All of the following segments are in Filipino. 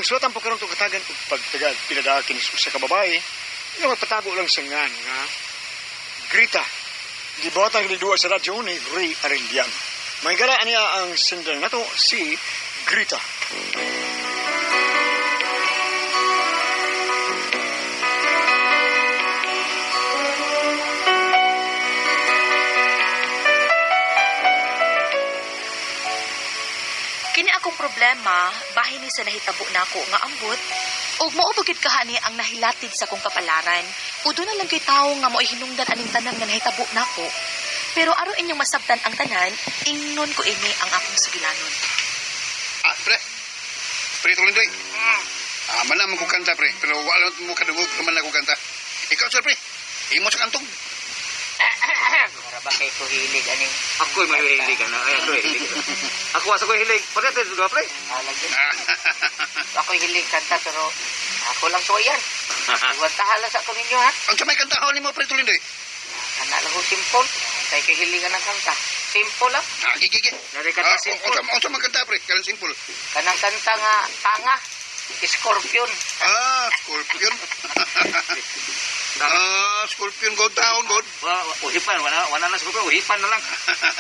suwatan po karon katagan og pagtagad pinadakin sa kababae. Nga magpatago lang sa nga Grita. Gibuhatan ni duwa sa radyo ni Ray Arellano. May gara niya ang sender nato si Grita. Kini akong problema, bahin ni sa nahitabo na ako nga ambot, o maubagid kahani ang nahilatid sa kong kapalaran, o doon na lang kay tao nga moihinungdan aning tanan nga nahitabo na ako. Pero aro inyong masabtan ang tanan, ingnon ko ini ang akong sugilanon. Pre. Pre, tuloy doy. Manam ko kanta, pre. Pero wala mo kadungog naman ako kanta. Ikaw, sir, pre. Imo sa kantong. Maraba kay ko hilig aning Ako'y mahihilig ka na. Ay, ako'y hilig. Ako asa ko'y hilig. Pagkatid, dua, pre. lagi. Ako hilig kanta pero ako lang suwayan. Huwag tahala sa ko ninyo ha. Ang samay kantahon ni mo, pre, tuloy doy. Kana lang ko simple. Kay kahiligan ng kanta. Simple lang. Gigi. Narikata simple. Ang samay kanta, pre. Kalang simple. Kanang kanta nga tanga. Scorpion. Scorpion. Scorpion, go down, God. Uhipan. Wala na siguro. Uhipan na lang.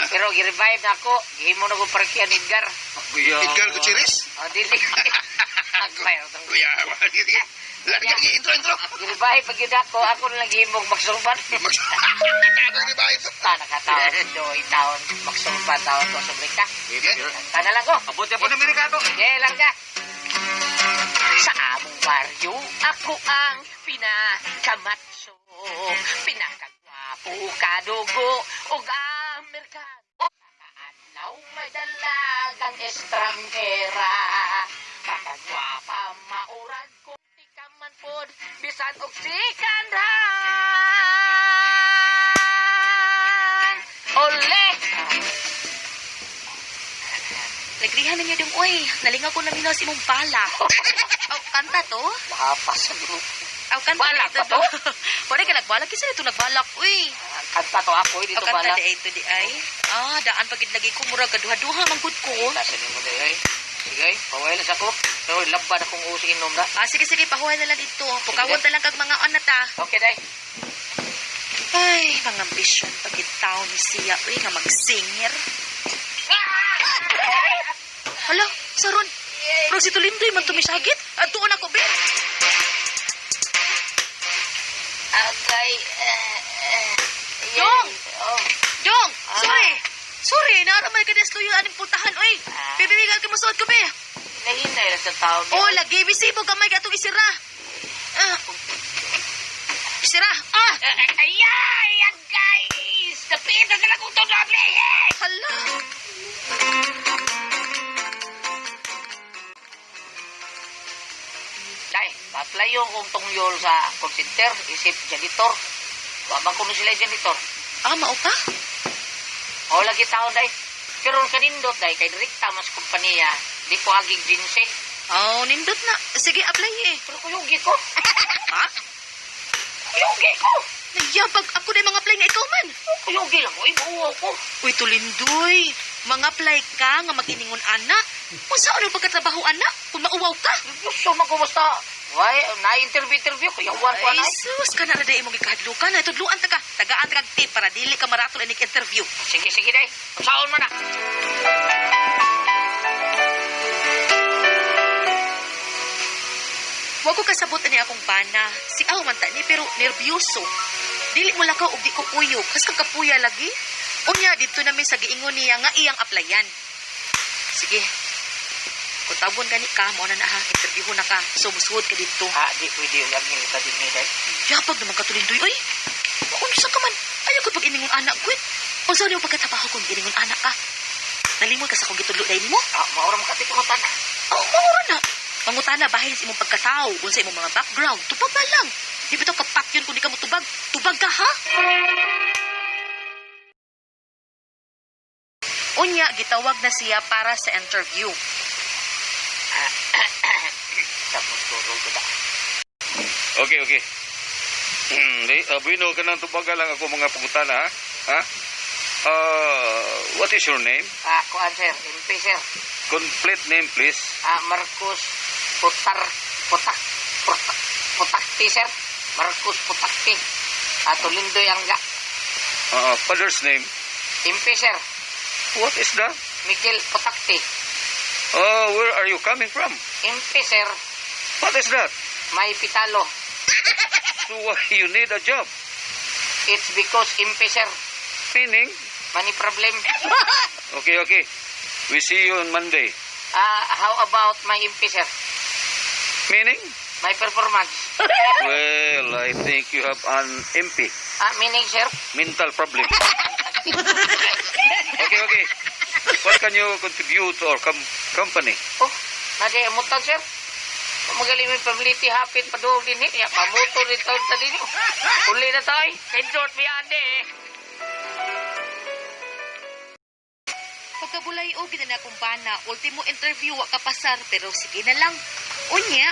Pero gi-revive na ako. Gihimo na ko parkian Edgar. Edgar Gutierrez. Dili. Kuya, sige. Intro. Gi-revive pag yun ako. Ako na lang gihimog magsulban. Nakataon. Joy taon. Magsulban taon ko sa Brika. Tana lang ko. Abot yan po ng Amerikano. Sige lang ka. Sa among baryo, ako ang pinakamatso, pinakagwapo, kadugo, o Amerikano. Kakaadlaw may dalagang estranghera, kakagwapa maurag kung di ka man pod, bisan og sikanhan. Ole! Nagrihan ninyo dong, oy, nalingaw ko na minos imong bala. Aw, kanta to? Lapas sa grupo. Aw, kanta Balak ito ba to? Wala ka nagbalak, kasi ito nagbalak, uy. Kanta to ako, dito Aw, kanta balak. di ito di ay. Daan pagid lagi ko, murag gaduha-duha manggod ko. Tasanin mo dayo eh. Sige, pawalas ako. Pero labad akong using inom na. Sige, pahuhay na lang dito. Pukawon na lang kag mga anata. Okay, day. Ay, mga ambisyon pagid tao ni siya, uy, nga mag-singer. Hala, saron. Pero si Tulindoy man tumisagit. Tuon ako, be. Okay. Jong! Oh. Jong! Sorry, naramay ka deslo yung aning pultahan, oy. Bibibigal ka masuot ko, be. Nahinay lang sa tao. Oh, lagi, bisibo gamay ka itong isira. Isira. Ayan, guys! Napitan na lang kung ito lovely, eh! Hala. Day, paplayo kong tungyol sa call center, isip janitor. Wabang ko na sila janitor. Mao pa? O, lagi tao, day. Pero kanindot, day, kay direkta mas kumpanya, di ko agig jinse. Nindot na. Sige, apply eh. Pero kuyugi ko. Ha? Kuyugi ko. Nagyabag ako na yung mga apply nga ikaw man. Kuyugi lang ko, ibuuwa ko. Uy, Tulindoy. Mga apply ka nga mag-iningon anak. Kung saan ang pagkatrabaho anak? Kung mauwaw ka. Gusto man ko basta. Why, na-interview ko. Yawan ko Ay, na. sus, ka na rin mong ikahadlukan. Ay, tudluan ta ka. Tagaan ta kag tip para dili ka maratol inig interview. Sige, day. Saon mo na. Huwag ko kasabot ni akong bana. Si aw man ta ni pero nervyoso. Dili mo lakaw og di ko puyo. Kas kang kapuya lagi. Unya dito na mi sa giingon niya nga iyang applyan. Sige. Kung tabon gani ka, mo na ha. Interview na ka. So, musuhod ka dito. Di pwede yung lagi ka din ni day. Yapag naman ka Tulindoy. Oy, unsa ka man. Ayaw ko pag iningon anak ko. Kung saan yung pagkatabaho kung iningon anak ka. Nalimot ka sa kong gitudlo dahil mo. Mauram ka tipunutan na. Maura na. Mangutana bahin sa imong pagkatao, kung sa imong mga background, tubag ba lang. Di ba ito kapat yun kung di ka mo tubag? Tubag ka, ha? Unya, gitawag na siya para sa interview. Sabot tulog ko na. Okay. Bino ka ng tubaga lang ako mga pangutana, ha? What is your name? Kuan sir, MP sir. Complete name, please. Marcos Putakti, sir. Marcos Putakti. Ato Lindoy ang ga. Father's name. Impi, sir. What is that? Mikil Putakti. Where are you coming from? Impi, sir. What is that? May pitalo. So why you need a job? It's because impi, sir. Meaning? Mani problem. Okay. We see you on Monday. How about my impi, sir? Meaning? My performance. Well, I think you have an MP. Meaning, sir? Mental problem. Okay. What can you contribute to our company? Oh, nadi amutan, sir. Magaling may pability hapit pa doon din ya. Pamotor rin taon sa din. Uli na tayo. Endort mi ande. Pagkabulay o gina na akong bana, ultimo interview wa kapasar pero sige na lang. Unya,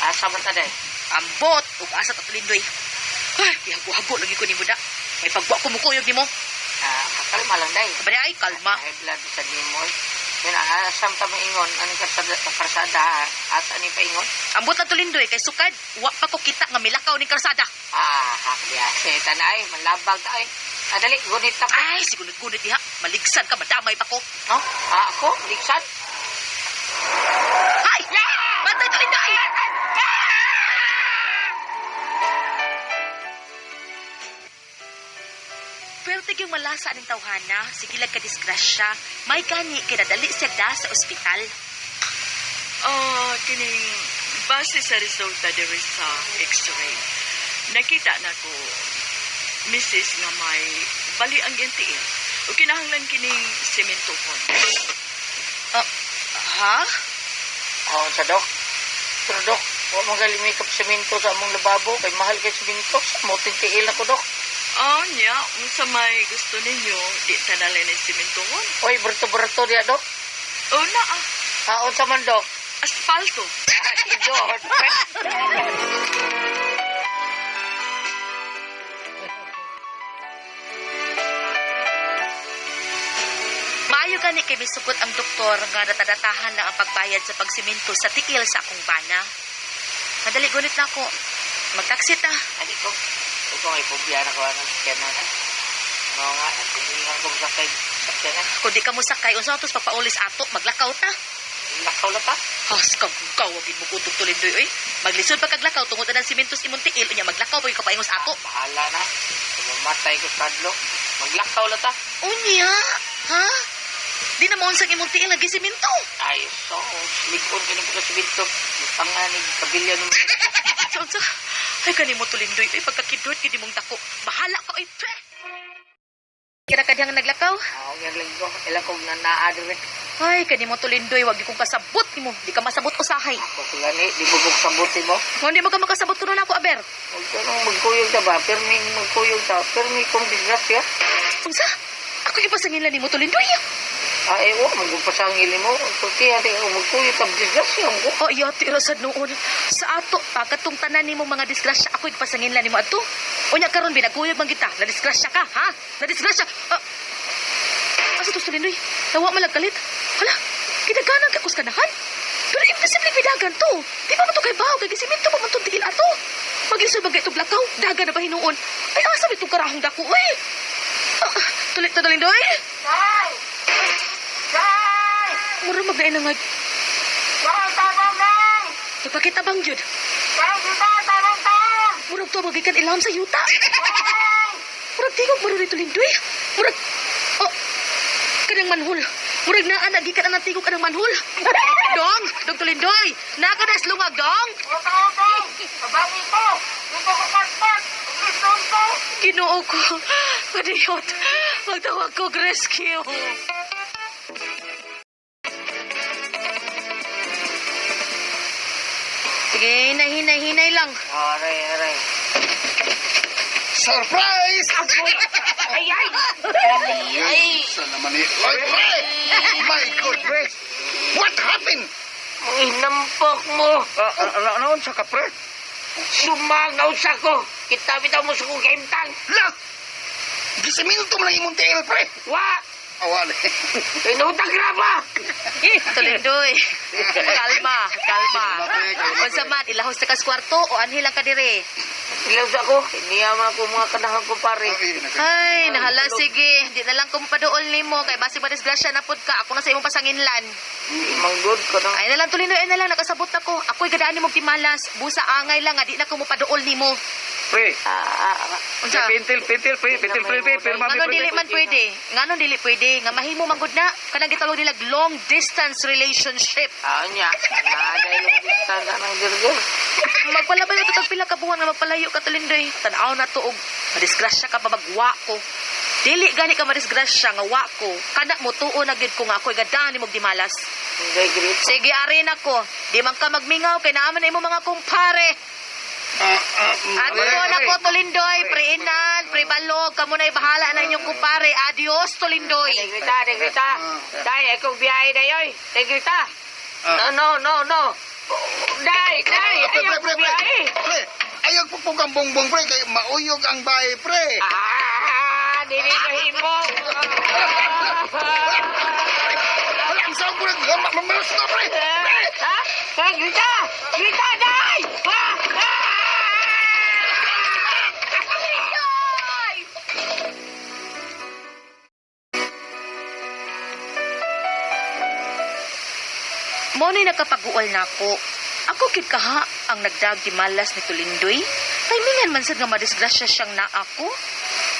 Asa man taday? ambot ug asa ta tulindoy. Ay, hago-hago lagi ko nimo da. May pagwa ko mukuyog nimo. Kalma lang day. Bari ay kalma. High blood sa nimo. Yan asam ta maingon ani karsada asa ni paingon? Ambot na tulindoy kay sukad wa pa ko kita nga milakaw ni karsada. Hakya tanay manlabag tay. Dali gunit ta ko. Ay, sigunit-gunit diha. Maligsan ka, madamay pa ko. No? Ako liksan. Ay! Bantay tulindoy! Pero yung malasa ng tawhana, sigilag ka disgrasya, may gani kinadali siya da sa ospital. Kining base sa resulta diri sa x-ray. Nakita na ko Mrs. nga may bali ang NTL. O kinahanglan kining sementohon. Ha? Sa dok. Pero dok, huwag mong galimay ka semento sa among lababo. Kay mahal kay semento. Mo tintiil na ko, dok. Nya, unsa may gusto ninyo, di tanalay ni sementohon. Oy, berto-berto dia, dok. Na Unsa man, dok? asfalto. Idot. Maayo gani kay misugot ang doktor nga natadatahan lang ang pagbayad sa pagsiminto sa tiil sa akong bana. Nadali gunit na ako. Magtaksi ta. Adi ko. Ito ay pubya na ko ang sakyanan. Oo nga, natingihan ko sa kay sakyanan. Kung di ka mo sakay, unsa tos papaulis ato, maglakaw ta. Lakaw na ta. Has kag wagin mo kutog tulindoy oy. Maglisod pa kag lakaw tungod na simentos imong tiil unya maglakaw pa ka paingos ato. Bahala na. Mamatay ko sa kadlo. Maglakaw na ta. Unya, ha? Di na mo unsang imong tiil lagi simento. Ay, so, likon ka ni ko sa binto. Tangan ni kabilya ng Unsa? Ay kanimo tulindoy oy pagkakidot gid imong dako. Bahala ka oy. Pre. Kira ka diyang naglakaw? Yan lang ko. Ilang ko na naa-admit. Ay, kanimo tulindoy, wag di kong kasabot nimo. Di ka masabot usahay. Ako ko gani, di mo kong sabuti mo. Kung di mo ka makasabot kuno na ako, aber. Huwag ka nang magkuyog ta ba? Permi magkuyog ta. Permi kong disgrasya. Unsa? Ako ipasangin lang nimo tulindoy. Magpasangili mo. Kuti, ati, magkuyog ta. Disgrasya mo. Oh, iya, tirasad noon. Sa ato, pagkatong tanan nimo mga disgrasya, ako ipasangin lang nimo ato. Unya karon binaguyog man kita. Na disgrasya ka, ha? Na disgrasya. Asa to tulindoy? Tawa malagkalit. Hala, kinaganan ka kuskanahan? Pero imposible bidagan to. Di ba man to kay bahaw, kay siminto pa man to tigil ato. Mag-isod bagay itong lakaw, dagan na ba hinuon? Ay, asa ba itong karahong dako, uy? Tulit na dalindoy? Day! Day! Mura magdain na nga. Day, tabang, day! Nagpakita bang jud? Day, tabang! Murag to magikan ilham sa yuta. Day! Murag tigog marunay tulindoy. Murag, kanang manhul. Murag na gikan ang natigog kanang manhul. Dong tulindoy. Nakadas lungag, dong. Day! Abangin ko! Dito ko paspat! Dito ko! Ginoo ko. Kadiyot. Magtawag ko rescue. Sige, hinay lang. Aray. Surprise! Ay! Sa naman ni... Ay, pre! My goodness! What happened? Ay, nampak mo! Naon sa ka, pre? Sumangaw sa ko! Kita bitaw mo sa kong kaimtang! La! Gisiminto mo lang imong tail, pre! Wa! Awali. Inutang na ba? Tulindoy. Kalma. Unsa man ilahos ta kas kwarto o anhi lang ka dire. Ilaw sa ko. Iniyaman ko mga kanahang ko pare. Ay, nahala sige. Di na lang ko paduol nimo kay basi ba disgrasya na pud ka. Ako na sa imong pasanginlan. Manggod ka na. Ay na lang Tulindoy, ay na lang nakasabot ako. Ako'y gadaan nimo timalas. Busa angay lang nga di na ko mo paduol nimo. Pre. Unsa? Pintil, pre. Pirma, Ngano dili man pwede? Ngano dili pwede? Nga mahimo man gud na. Kanang gitawag nila long distance relationship. Anya. Naday lang distance ka ng dirgir. Magpalabay mo tag pila ka buwan nga magpalayo ka Tulindoy. Tan-aw na tuog. Madisgrasya ka pa magwa ko. Dili gani ka madisgrasya nga wa ko. Kada mo tuo na gyud ko nga ako'y gadaan nimo dimalas. Hindi, Grita. Sige, arin ako. Di man ka magmingaw kay naaman na imo mga kumpare. At ko na ko Tulindoy, pre-inan, pre-balog, kamo na'y bahala na inyong kumpare. Adios Tulindoy. Grita. Day, akong biyahe na yoy. Grita. No. Day. Ayaw ko biyahe. Pre, ayaw po po kang bongbong, pre. Kaya mauyog ang bahay, pre. Dili ka himo. Wala, ang saan po na. Mamalas na, pre. Ha? Grita, Day. Mo ni nakapaguol na ako. Ako kid kaha ang nagdag di malas ni Tulindoy. Timingan man sad nga madisgrasya siyang na ako.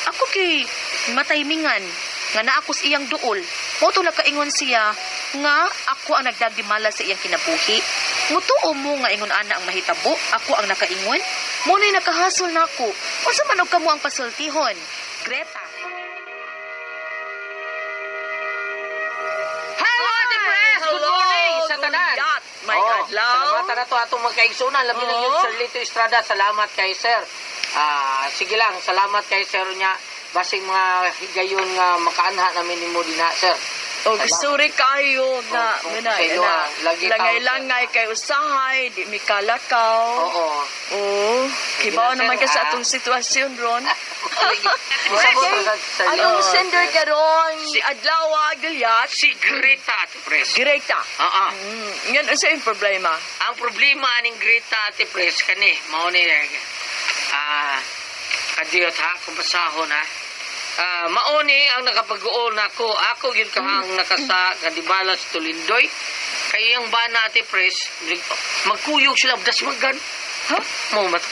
Ako kay mataymingan nga naa ako sa iyang duol. Moto nakaingon siya nga ako ang nagdag di malas sa iyang kinabuhi. Mutuo mo nga ingon ana ang mahitabo, ako ang nakaingon. Mo ni nakahasol na ako. Unsa man og kamo ang pasultihon? Greta. Good morning sa tanan. May adlaw. Salamat na to atong magkaigsunan. Labi na yun, Sir Lito Estrada. Salamat kay Sir. Sige lang, salamat kay Sir niya. Basing mga higayon nga makaanha namin ni mo din na, Sir. O sorry kayo na minay na lagi langay kay usahay di mi kalakaw. Oo. Oh, kibaw Sir, naman ka sa atong sitwasyon ron. Isabot sa Sir Lito. Anong sender karon? Adlaw Gilyat. Si Greta, Ate Pres. Greta. Oo. Yan unsa yung problema? Ang problema aning Greta, Ate Pres, kani, mao ni kadiyot ha, kung pasahon ha. Mauni ang nakapag-uol na ako. Ako yun ka ang nakasa, kadibala sa Tulindoy. Kaya yung bana, Ate Pres, magkuyog sila, dasmagan. Ha?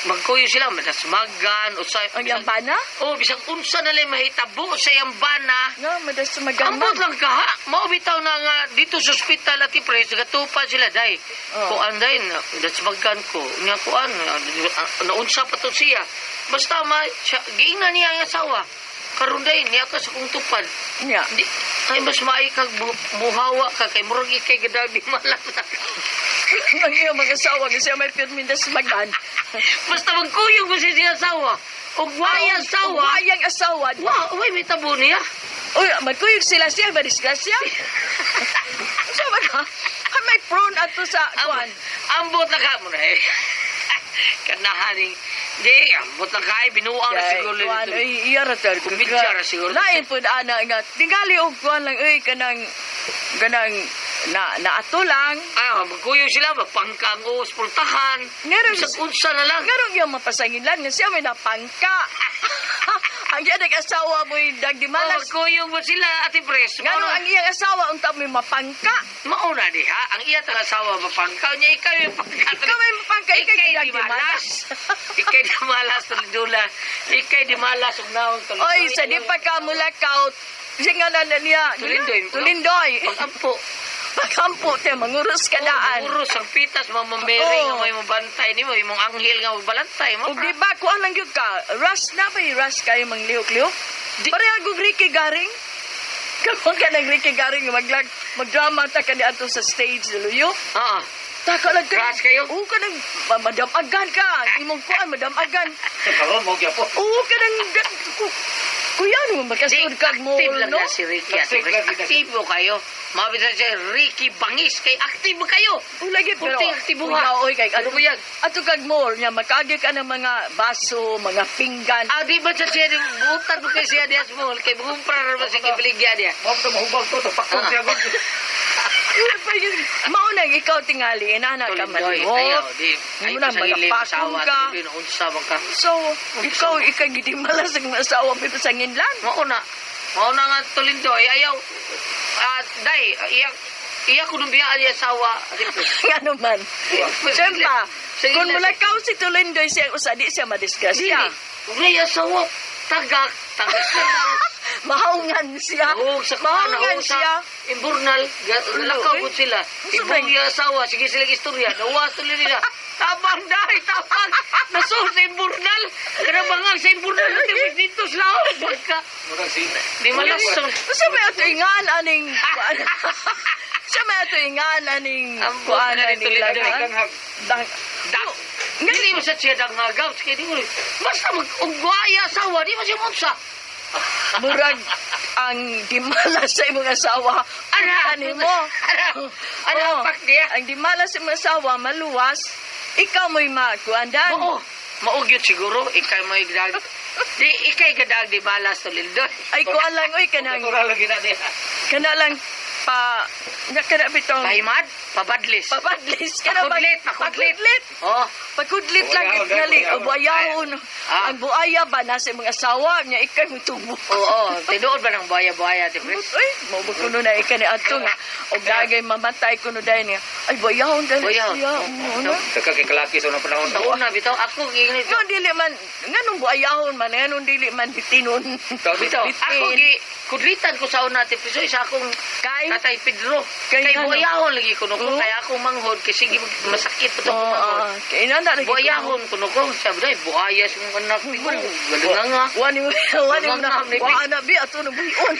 Magkuyog sila, madasmagan. Ang yang bana? Bisang unsa na lang mahitabo sa yung bana. Nga, madas maganda. Ambot lang ka ha. Maubitaw na nga dito sa ospital at Pres, nagatupa sila day. Kung anday, dasmagan ko. Nga kuan, naunsa pa to siya. Basta giingnan niya ang asawa. Karon day, niya ka sa kong tupad. Nya. Di, ay mas maikag muhawa ka kay murag ikay gadag di malang. Ang iyong mga asawa kasi may pirmindas magan. Basta magkuyog mo siya asawa. Ug wayang asawa. Wayang asawa. Wow, may tabo niya. Uy, magkuyog sila siya, madisgrasya. Sabi ka, may prone ato sa kuan. Ambot na ka mo na eh. Kanahaning, di, ambot na ka eh. Binuang na siguro Kuan, nito. uy, iya ra tal. Kumbidya ra siguro. Lain po na ana nga. Tingali og kuan lang, uy, kanang, naato lang. Magkuyog sila, magpangkang o spultahan. Meron Bisag unsa na lang. Ngarong yung mapasangilan nga siya may napangka. Ang iyang nag-asawa mo'y dagdimalas. Magkuyog mo sila, Ate Pres. Ngarong ang iyang asawa unta may mapangka. Mauna di ha, ang iya tang asawa mapangkaw niya, ikaw yung pangkaw. Ikaw may mapangka, ikaw Ikay yung di dagdimalas. malas. Ikay di malas, tulidula. Ikay di malas, ugnawang tulidoy. Oy, sa di pa ka mulakaw. Siya na niya. Tulindoy. Tulindoy. Pag-ampo. Pag-ampo, te, mangurus ka daan. Urus ang pitas, mamamere nga may mabantay ni mo, imong anghel nga magbalantay mo. O di ba, kuha lang yun ka. Rush na ba yung rush kayo mang lihok-lihok? Pareha kong Ricky Garing. Kapag ka ng Ricky Garing, magdrama ta ka ato sa stage, luyo. Oo. Taka lang ka. Rush kayo? Oo ka nang, madamagan ka. Imong kuhan, madamagan. Karon mo gyapon. Oo ka nang, Kuya, naman makasud kag mo, Active lang no? na si Ricky. Ate Pres. Aktibo kayo. Mabita siya, Ricky Bangis. Kay aktibo kayo. Ulagi, pero Kunting aktibo kuya, ha. oy, kay Ano ba yan? Ato kag mall niya, makagi ka ng mga baso, mga pinggan. Ah, di ba siya siya, butan mo kay siya diya small. Kay bumpra naman sa kibiligya niya. Mabto mahubag to pakton siya gud. Maunang ikaw tingali, inana ka Tulindoy, malimot. ayaw. Di, ay Muna, sa ilim, malapakon asawa. ka. Di, unsa ba ka? So, ikaw ikagidi malasang masawa pero sa nginlan. Mauna. Mauna nga Tulindoy, ayaw. Day, iya ko nung biyaan niya asawa. Ate Pres. Ano man. Siyempa, Sige kung lang, mulakaw si Tulindoy siya usa, di siya madisgrasya. Ugay asawa. Tagak siya lang. Mahaungan siya. Nahug sa Mahaungan siya. Imburnal, nalakaw Ulo, po sila. Gusto ba Ibong yung asawa, sige silang istorya. Nawas tuloy nila. Tabang dahi, tabang. Nasuot sa imburnal. Kanabangang sa imburnal. Dito sa laot. Baka. Di malasong. Siya may ato ingan aning kuan. Siya may ato ingan aning Ang kuan buka aning nito, lagan. Dang Dili mo sa siya dangagaw. Sige, di mo. Basta mag-ugwaya asawa. Di mo siya munsa. murag ang dimala sa imong asawa. Ano mo? Ano ang pak niya? Ang dimala sa imong asawa maluwas. Ikaw mo'y makuandan. Oo. Maugyot siguro. Ikay mo igdag. Di, ikay gadag di balas to Lindon. Ay kuan lang oy kanang Natural lagi na niya. kana lang pa nya kana bitong Pahimad? Pabadlis. papadlis kana ba? Pakudlit, pakudlit. Oh. Pagkudlit lang Buayahon, gali buayahon. buayahon. Ah. Ang buaya ba nasa imong asawa nya ikay mo tubo. Oo. Tinuod ba ng buaya-buaya, Ate Pres? Uy, mo ba kuno na ikani adto nga og dagay mamatay kuno dai niya. Ay buayahon dali Buayahon. siya. Ano? Kakakikalaki sa unang panahon. Sa una, bitaw, ako ginit. No dili man nganong buayahon man nganong dili man bitinon. Bitaw, ako kudlitan ko sa una, Ate Pres. So, isa akong Kay Tatay Pedro. Kay Kay ano? buayahon lagi kuno ko. Oo. Kaya ako manghod. Kasi masakit pa ito oh, manghod. kay nanda lagi. Buayahon kuno ko. Sabi na, buaya sa mga anak. Galing nga. Wani wani na Gangang na, wa na bi ato na buyon.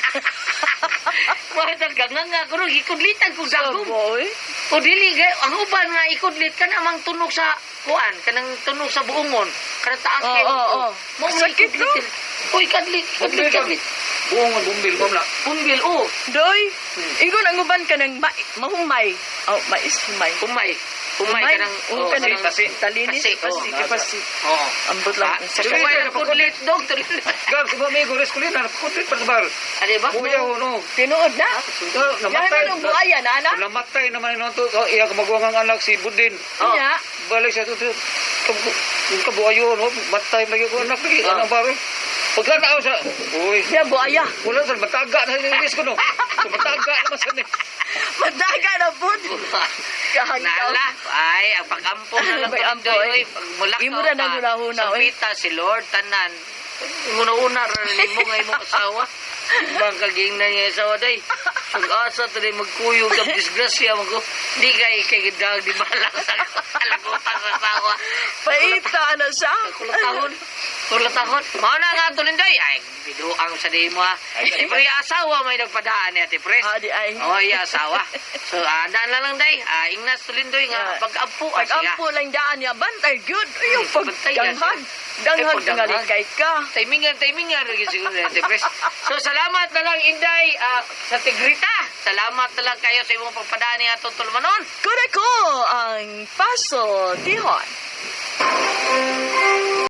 Buhay nga kuno. Ikudlitan ko So gagong. boy. O dili, ang uban nga ikudlit ka namang tunog sa kuan. Kanang tunog sa buongon. Kanang taas Oo, kayo. oo. Sakit, no? Uy, kadlit. Kadlit. Buong bumbil mo na. Bumbil, oh. Doy, ingon ang uban ka ng mahumay. Oh, mais humay. Umay. Umay ka ng... oh, ka ng tasi. talinis, Tasi, pasi, oh. pasi. Oo. Ambot lang. Sa kuway na kudlit, dog. Gab si amigo reskulina napakutlit pa bar. Ano ba? Buya no. Tinuod na. Namatay. Yan ang buaya na, ana. Namatay naman ino to. Iya kumagwang ang anak si Budin. Oh. Nya, Balik sa to. Yung kabuayo no. Matay lagi ko anak lagi. Ano baro? Pagkatao sa. Uy. siya buaya. Wala sa mataga na inis ko no. Mataga naman sa ni. Madaga na po. Kahanggaw. Nala, ay, ang pag-ampo na lang May pag ampo, eh. mulak Imo ra nang hunahuna, sa eh. pita, si Lord, tanan. Una-una, ranin mo nga imong asawa. Ibang kaging na niya asawa, day. Pag-asa, taday magkuyog ang disgrasya mo ko. Di kay gadag, di balang sa kalagutan sa asawa. Paita na siya. Kulatahon. Kulatahon. Mga na nga tulinday. Ay, biduang sa di mo ha. Di ba yung asawa may nagpadaan ni Ate Pres? Ah, di ay. Oh, yung asawa. So, daan na lang day. Ingnas tulindoy nga. Pag-ampu. Pag-ampo lang daan niya, bantay good. Ayun, Bantay yan. pagdanghan. Danghan Ay, pagdanghan. tingalikay ka. Timingan lagi siguro ni Ate Pres. So, salamat na lang, Inday, sa Tigrita. Salamat na lang kayo sa imong pagpadaan ni Atong Tulmanon. Kuna ko ang paso, tihon.